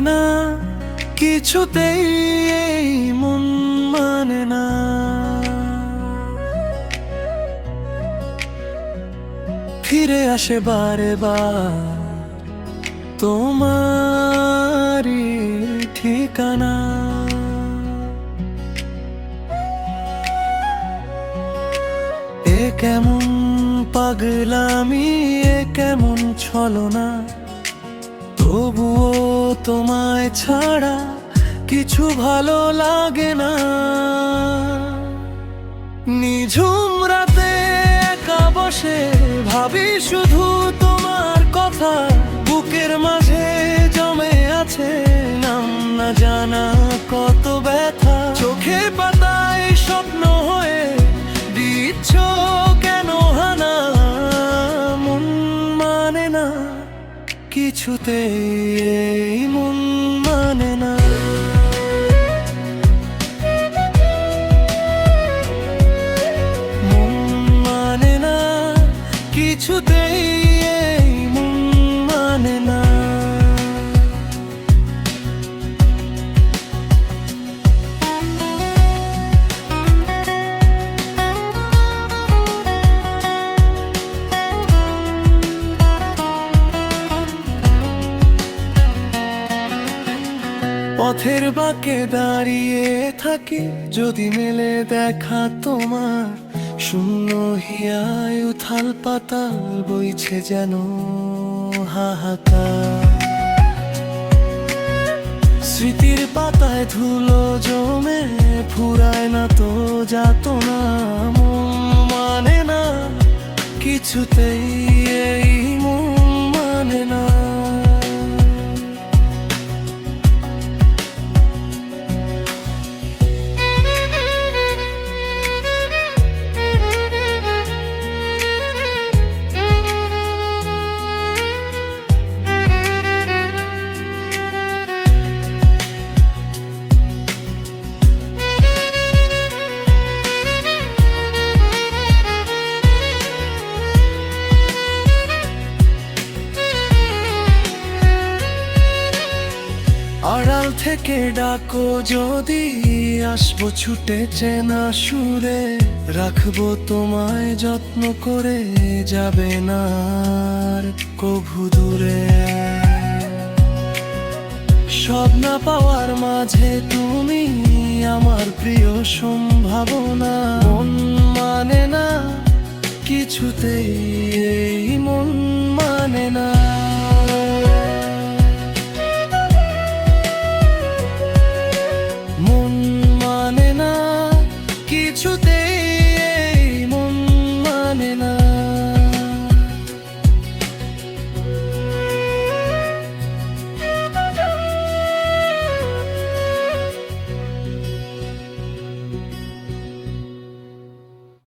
না কিছুতেই, এই মন মানে না। ফিরে আসে বারে বার তোমারই ঠিকানা। এ কেমন পাগলামি, এ কেমন ছলনা, তবুও তোমায় ছাড়া কিছু ভালো লাগে না। নিঝুম রাতে একা বসে ভাবি শুধু তোমার কথা, বুকের মাঝে জমে আছে নাম না জানা কত ব্যথা। চোখের পাতায় স্বপ্ন হয়ে দিচ্ছ কেন হানা, মন মানে না কিছুতেই, এই মন মানে না। মন মানে না কিছুতেই, এই মন মানে না। পথের বাঁকে দাঁড়িয়ে থাকি, যদি মেলে দেখা তোমার, শূন্য হিয়ায় উথাল পাতাল বইছে যেন হাহাকার। স্মৃতির পাতায় ধুলো জমে ফুরায় না তো যাতনা, মন মানে না কিছুতেই, এই মন মানে না। আড়াল থেকে ডাকো যদি, আসবো ছুটে চেনা সুরে, রাখবো তোমায় যত্ন করে, যাবে না আর কভু দূরে। সব না পাওয়ার মাঝে তুমি আমার প্রিয় সম্ভাবনা, মন মানে না কিছুতেই, এই মন মানে না। মন মানে না কিছুতে।